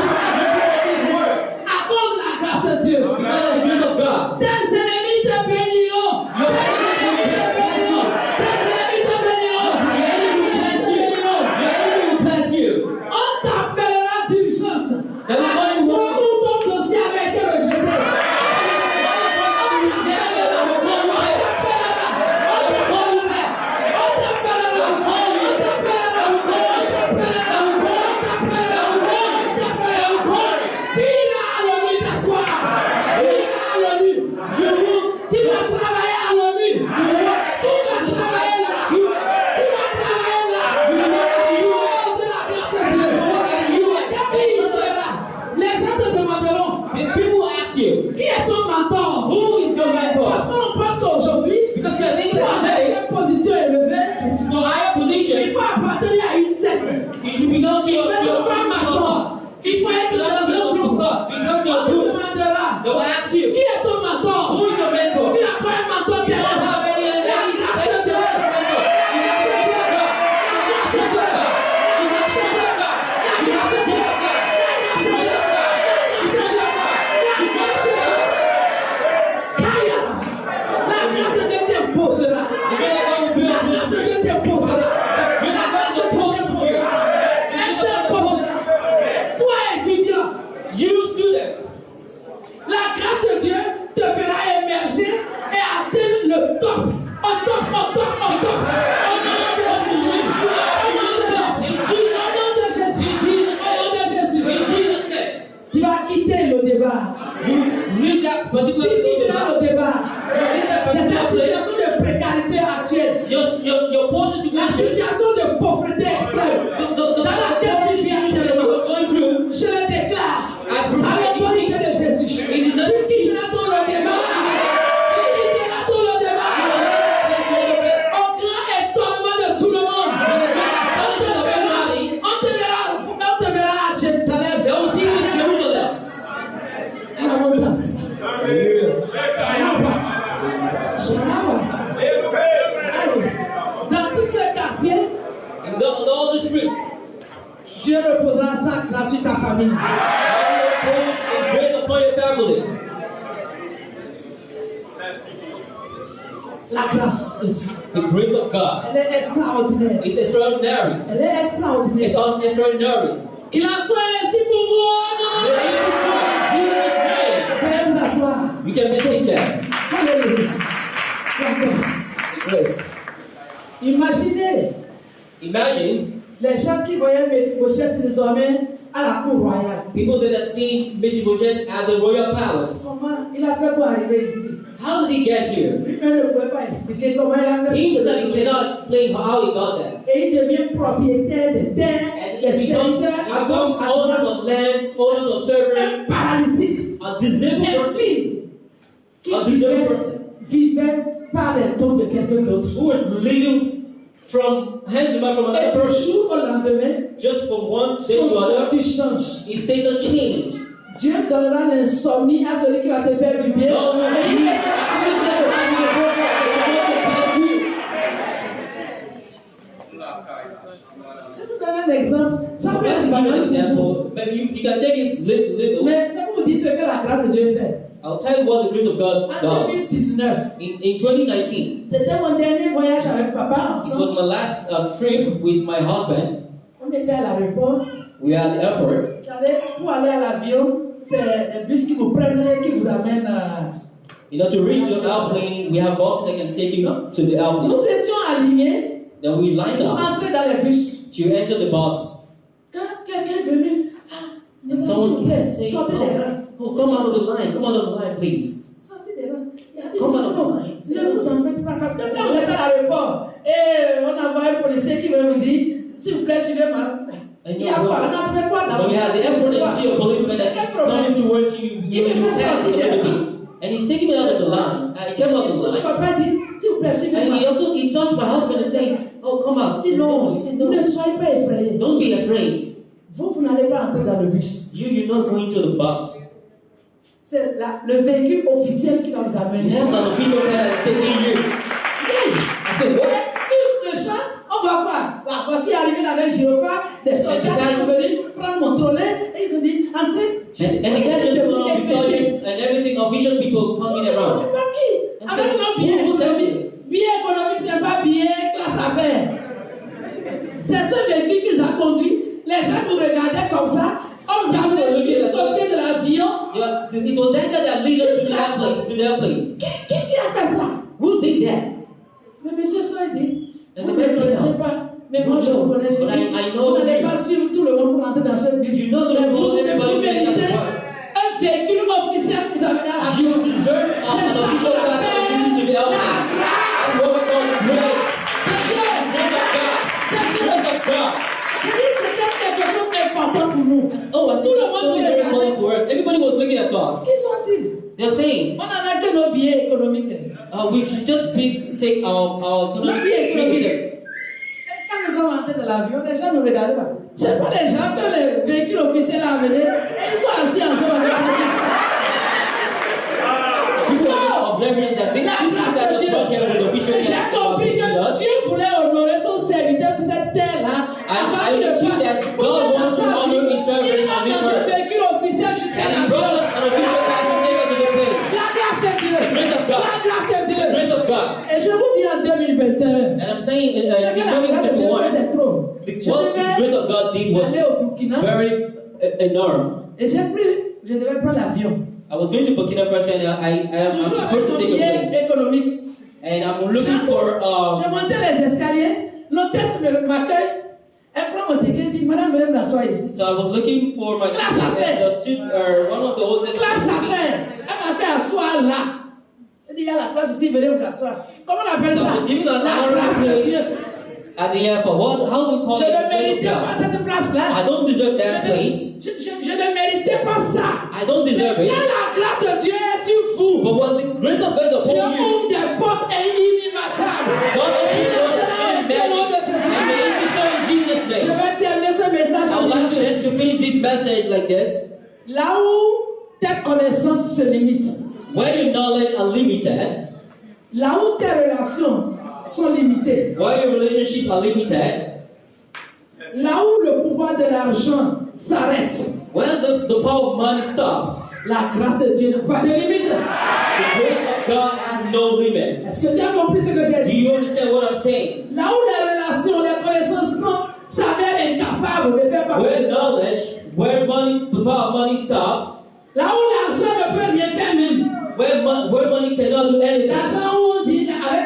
À cause de la grâce de Dieu. Tes ennemis te béniront. Tes ennemis te béniront. Tes ennemis te béniront. Tes ennemis te béniront. On t'appellera d'urgence. Toi où ton dossier avait été rejeté. Tu iras à l'ONU t'asseoir. Tu iras à l'ONU. Tu vas travailler à l'ONU. Tu vas travailler là. Tu vas travailler là. Oh, de la grâce de Dieu. Qui il sera? Les gens te demanderont, The people ask you, qui est ton mentor? who is your Parce mentor? qu'on pense qu'aujourd'hui, Because we are thinking pour that avoir today, cette position élevée, for higher il position, faut appartenir à une secte. you should be known to Il your faut être franc-maçon. Il faut être dans un groupe. God. Be known to On your te group. demandera, They will ask you, qui est ton mentor? who is your mentor? Tu n'as pas un mentor You don't terrestre. have any La grâce de Dieu. mentor. La grâce de Dieu. La grâce de Dieu. La grâce de Dieu. La grâce de Dieu. La grâce de Dieu. La grâce de Dieu. La grâce de Dieu. Kaya. La grâce de Dieu t'imposera. La grâce de Dieu t'imposera. La grâce de Dieu t'imposera. Elle t'imposera. Toi, étudiant, You student, la grâce de Dieu te fera émerger et atteindre le top. Au top, au top, au top. Au nom de Jésus. Au nom de Jésus. Au nom de Jésus. Au nom de Jésus. in Jesus' name, Tu vas quitter le débat. you leave that Tu particular quitteras le débat. C'est ta place. situation de précarité actuelle. Your portion to La go through, situation de pauvreté extrême dans laquelle tu vis actuellement. you're going through, Je le déclare à l'autorité de Jésus. Tu quitteras ton le débat. Tu quitteras ton le débat. Au grand étonnement de tout le monde. On te verra à Jérusalem. they will see you in Jerusalem. À la montagne. Dans tout ce quartier, In all the streets, Dieu reposera sa grâce sur ta famille. God will put His grace upon your family. La grâce de Dieu. The grace of God Elle est extraordinaire. is extraordinary. Elle est extraordinaire. It's extraordinary. Qu'il en soit ainsi pour vous. May it be so in Jesus' name. Veuillez vous asseoir. You can be seated. Alléluia. La grâce. The grace. Imaginez Imagine les gens qui voyaient Mephibosheth désormais à la cour royale. people that have seen Mephibosheth at the royal palace. Comment il a fait pour arriver ici? How did he get here? Lui-même ne pouvait pas expliquer comment il a fait He pour se said he retrouver. cannot explain how he got there. Et il devient propriétaire des terres, And des he becomes serviteurs à gauche, à owners droite. of land, owners of Un servants, paralytique, a disabled un person fille qui A disabled person. vivait par les dons de quelqu'un d'autre. who was living from hand to mouth from Et another du person. jour au lendemain, Just from one day son to another, statut change. his state a change. Dieu donnera l'insomnie à celui qui va te faire du bien. Non, non, Et il est Je vous donne un exemple. Ça peut être Give you an banal, example, but you can take it little. mais je vous dis ce que la grâce de Dieu fait. I'll tell you what the grace of God En does. 2019, In 2019, c'était mon dernier voyage avec papa it was ensemble. my last trip with my husband. On était à l'aéroport. We are at the airport. Vous savez, pour aller à l'avion, c'est les bus qui vous prennent et qui vous amènent à... To reach the airplane, we have buses that can take you to the airplane. Nous étions alignés Then we line pour up entrer dans les bus. to enter the bus. Quand quelqu'un est venu, And someone came say, sortez des rangs. oh, come out of the line, please. Sortez des rangs. Il a dit, Come non, out of non, the line. ne vous en faites pas. Parce que quand vous êtes à l'aéroport, et on envoie un policier qui va vous dire, s'il vous plaît, suivez-moi. Il y a quoi? On n'entendait quoi dans When you're at the airport and you see a policeman that Quel is problème? coming towards you, you tap a little bit. And he's taking me out of the line. I came out Et of the touche line. papa dit, s'il vous plaît, And suivez-moi. he touched my husband and said, oh, come out. Il dit non, He said, ne no, soyez pas effrayés. don't be afraid. Vous n'allez pas entrer dans le bus. You're not going to the bus. C'est le véhicule officiel qui va vous You amener. have an official car that's taking you. I said, what? Sur le champ, on va voir. La voiture est arrivée avec gyrophare, des soldats qui sont venus prendre mon trolley et ils ont dit, entrez. And the guy just went on with soldiers and everything, official people coming On around. est pas qui? Avec nos billets Who said économiques. it? Billet économique, c'est pas billet classe affaires. C'est ce véhicule qui nous a conduits. Les gens nous regardaient comme ça. On nous a amenés jusqu'au pied de l'avion. Yeah, it was that guy that leads us to the airplane. Qui a fait ça? Who did that? Le monsieur soit dit, And vous the ne man me came connaissez out. pas, mais moi je vous connais. But I know Vous n'allez you. pas suivre tout le monde pour entrer dans ce bus. You know Mais the vous people, devez everybody to enter mériter the bus. un véhicule officiel pour vous amener à l'avion. You deserve C'est an ça official qu'on car to appelle take you to the la airplane. grâce That's what we call grace. de Dieu. Grace of God. Grace of God. Je dis, c'était quelque chose d'important pour nous. Oh, I Tout le think monde nous it's very important regardait. for us. Everybody was looking at us. Qui sont-ils? They're saying, On n'en a que nos billets économiques. we should just take our Nos billets économiques. economic. Quand nous sommes entrés dans l'avion, les gens nous regardaient pas. C'est pas des gens que le véhicule officiel a amené et ils sont assis ensemble avec le bus. People are just observing that they La grâce de are Dieu. just here with official J'ai compris que Dieu voulait honorer son serviteur sur cette terre-là. I see that God wants to honor his servant Il on a this dans un earth. véhicule officiel jusqu'à And he brought us an l'avion. official car to take us to the plane. La grâce de Dieu. Grace of God. La grâce de Dieu. Grace of God. Et je vous dis en 2021. And I'm saying in Ce que la grâce de Dieu fait, c'est 2021, trop. what the grace of God did was Aller au Burkina very enormous. et je devais prendre l'avion. I was going to Burkina Faso and I'm Toujours supposed to avec take mon a billet plane. économique. And I'm looking for Je montais les escaliers, l'hôtesse m'accueille, elle prend mon ticket et dit, madame, venez vous asseoir ici. so I was looking for my Class ticket. affaire. One of the hotels. Classe affaire, elle m'a fait asseoir là. Elle dit, il y a la place ici, venez vous asseoir. Comment on appelle So ça? I was given an La honorary grâce de place Dieu. at the airport. How do we call Je it? ne Grace of méritais pas God. cette place-là. I don't deserve that Je place. ne méritais pas ça. I don't deserve Mais it. quand la grâce de Dieu est sur vous, But when the grace of God is Dieu upon you, ouvre des portes inimaginables. God Et il opens est doors cela au nom de and Jésus. may it be so in Jesus' Je name. vais terminer ce message I en would disant like ceci. to finish this message like this. Là où tes connaissances se limitent, Where your knowledge are limited, là où tes relations sont limitées, where your relationships are limited, là où le pouvoir de l'argent s'arrête, where the power of money stops, la grâce de Dieu n'a pas de limite. the grace of God has no limit. Est-ce que tu as compris ce que j'ai Do dit? you understand what I'm saying? Là où les relations, les connaissances s'avèrent incapables de faire partie Where de ça, knowledge, where money, the power of money stops, là où l'argent ne peut rien faire même, where money cannot do anything. l'argent où on dit avec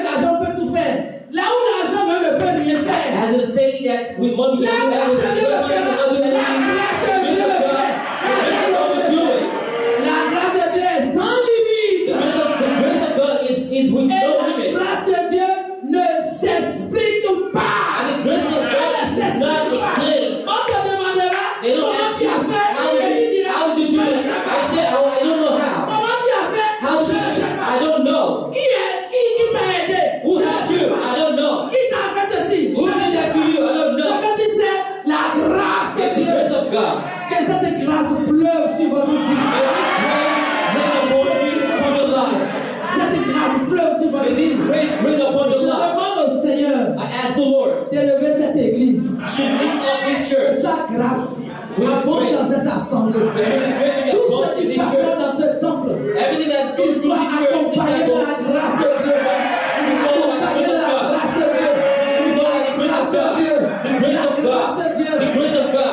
Là où l'argent même ne peut rien faire. As a saying that with money you La can grâce de Dieu le fait. La grâce de Dieu le fait. La grâce de Dieu est sans limite. The grace of God is with Et no la limit. grâce de Dieu ne s'explique pas. And the grace of God is not explained. On te demandera They don't comment ask tu you, as fait. how did you do it? I say, oh, I don't know how. Comment tu as fait? How Je did ne you? sais pas. I don't know. Qui t'a aidé? Who Je ne helped sais you? pas. I don't know. Qui t'a fait ceci? Who did that to you? I don't Ce know. que tu sais, la grâce de It's the Dieu. grace of God. Que cette grâce pleuve sur votre vie. Cette grâce pleuve sur votre May vie. this grace bring upon Je your life. demande au Seigneur I ask the Lord d'élever cette église. to lift up this Que church. sa grâce abonde dans cette assemblée. And with His grace be Tout ce upon qui this passe church. dans ce temple, Everything that's qu'il going through soit this church, this accompagné de temple, la grâce de Dieu. Accompagné de la grâce de Dieu. should be done by the grace of God. The grace of God. The grace of God.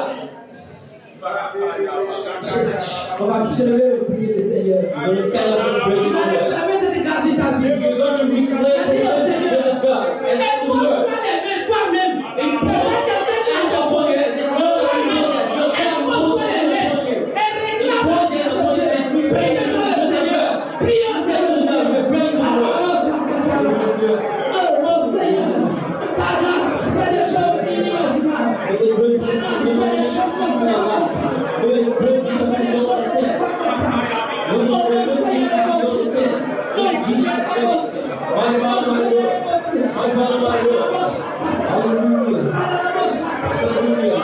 On va se lever et prier le Seigneur. We're going to stand up and praise Tu the vas Lord. réclamer cette grâce sur ta vie. You're going to reclaim the grace of God. And Et the pose-toi Lord. les mains toi-même. C'est pas quelqu'un qui And va te upon you, there's no one to know that yourself knows Pose-toi les mains upon you. et réclame la grâce de Dieu. Prie devant le Seigneur. Prie au Seigneur. Oh mon Seigneur, ta grâce fait des choses inimaginables. With the grace of Ta grâce fait des choses comme ça. With the grace Ta grâce fait des choses que je ne peux pas comprendre. Oh mon Seigneur est mon Dieu. Mon Seigneur est mon Dieu. My God, my Lord. My God, my Lord. Hallelujah. Hallelujah.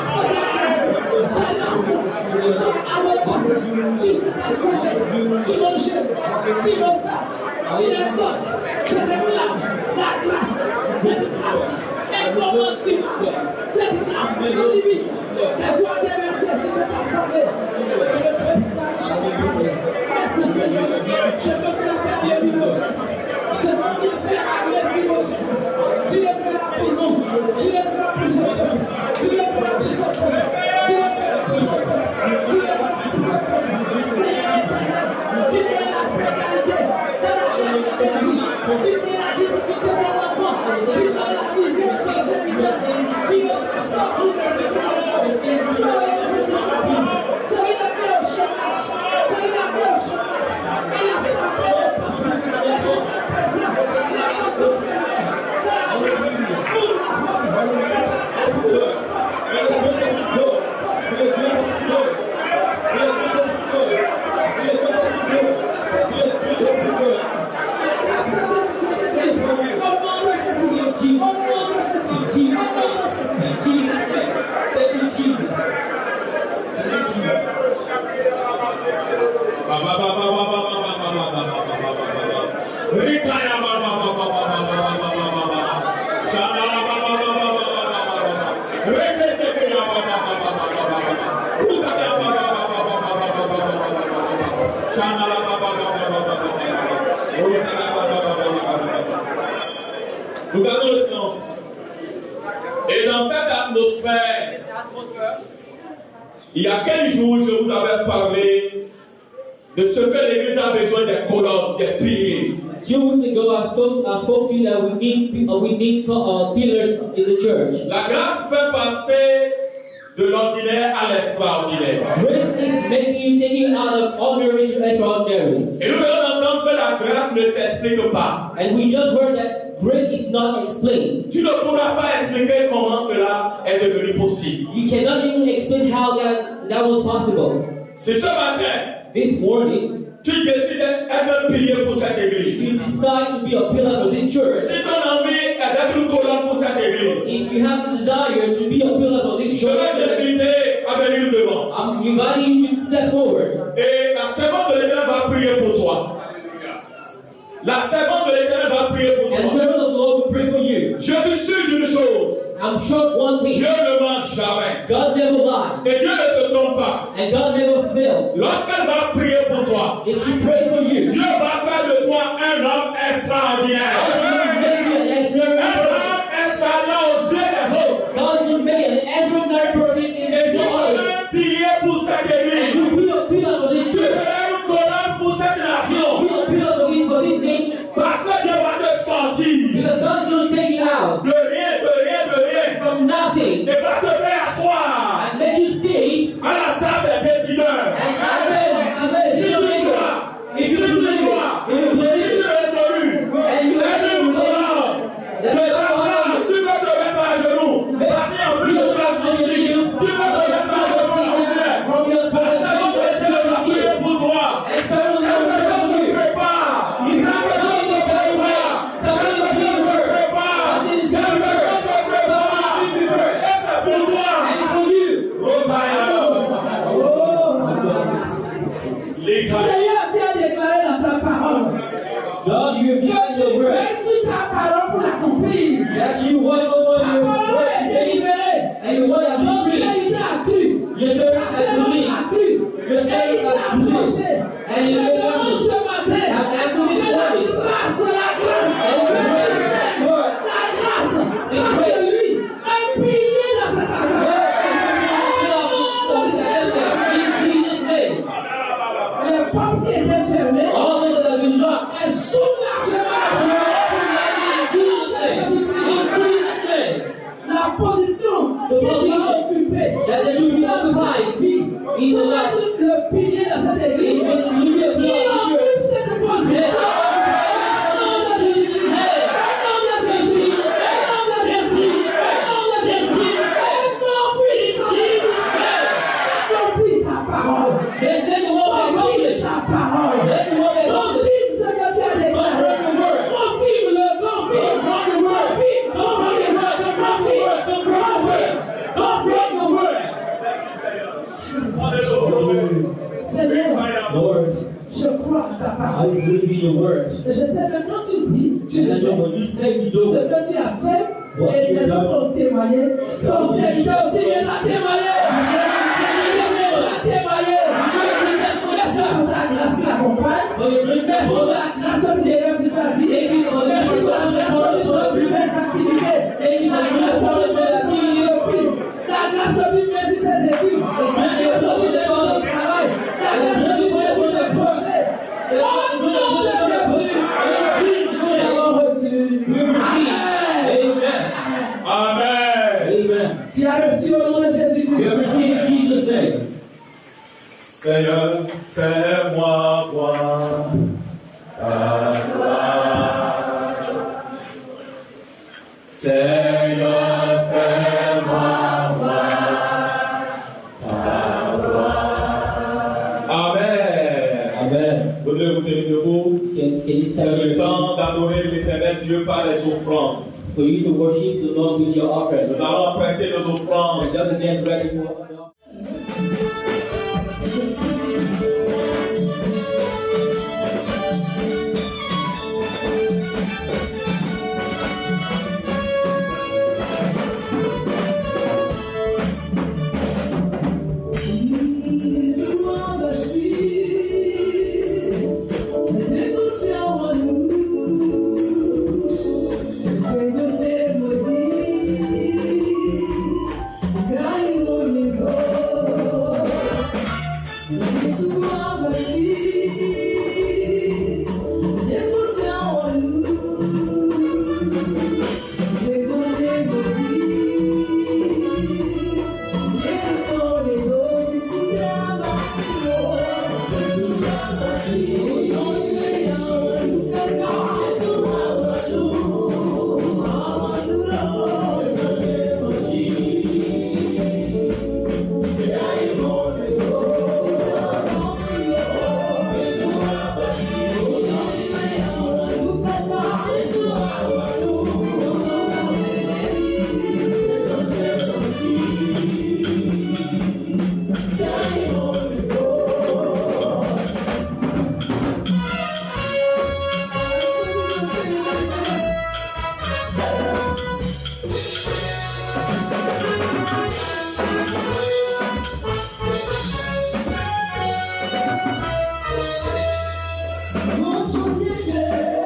Ce que tu fais à l'Église, tu le feras pour nous, tu le feras pour ce peuple, tu le feras pour ce peuple, tu le feras pour ce peuple, tu le feras pour ce peuple. Seigneur éternel, tu fais la précarité dans la terre de vie, tu fais la difficulté dans l'enfant, tu fais la vision de sincérité, tu le fais sortir de cette situation, sauver de cette situation, celui qui est au chômage, celui qui est au chômage, il a frappé le peuple, le chômage présent, c'est pas tout Seigneur, de la grâce pour la porte, de la grâce pour la porte, de la grâce pour la porte. Nous gardons le silence. Et dans cette atmosphère, il y a quelques jours, je vous avais parlé de ce que l'Église a besoin des colonnes, des piliers. 2 weeks ago, I spoke to you that we need pillars in the church. La grâce fait passer de l'ordinaire à l'extraordinaire. Grace is making you, taking you out of ordinary to extraordinary. Et nous venons d'entendre que la grâce ne s'explique pas. And we just heard that grace is not explained. Tu ne pourras pas expliquer comment cela est devenu possible. You cannot even explain how that was possible. C'est ce matin, This morning, tu décides d'être un pilier pour cette église. if you decide to be a pillar for this church, Si ton envie est d'être une colonne pour cette église, if you have the desire to be a pillar for this je vais church, t'inviter à venir devant. I'm inviting you to step forward. Et la servante de l'Éternel va prier pour toi. La servante de l'Éternel va prier pour And toi. servant of the Lord will pray for you. Je suis sûr d'une chose. I'm sure of one thing. Dieu ne ment jamais. God never lies. Et Dieu ne se trompe pas. And God never fails. Lorsqu'elle va prier pour toi, If she prays for you, Dieu va faire de toi un homme God extraordinaire. is going to make you an Un extraordinary person. homme extraordinaire aux yeux des autres. God is going to make you an extraordinary person in Et tu the seras world. un pilier pour cette And église. you will be a pillar for this Tu church. seras une colonne pour cette nation. Be a pillar for this nation. Parce que Dieu va te sortir. Because God is going to take you out. will be your word. Je sais que quand tu dis, tu And I le know fais. when you say you Ce do, que tu as fait, What et you les done. autres ont témoigné. Ton serviteur aussi vient la témoigner. Il vient la témoigner. Merci pour ta grâce qui l'accompagne. Merci pour la grâce qui déverse sur sa vie. Merci pour la grâce qui donne sur ses activités. La grâce qui lui met sur son entreprise. La grâce qui lui met sur ses études. La grâce qui lui met sur son travail. La grâce qui lui met sur ses projets. Au nom de Jésus, nous l'avons reçu. Amen. Amen. Amen. Amen. Tu as reçu au nom de Jésus. You have received in Jesus' name. Seigneur, fais-moi voir ta gloire. Seigneur, fais-moi voir ta gloire. Amen. Amen. Voudrez-vous tenir debout? Can you C'est stand le here temps d'adorer l'Éternel Dieu par les offrandes. for you to worship the Lord with your offerings? Nous allons prêter nos offrandes. And don't get ready for Mon Dieu,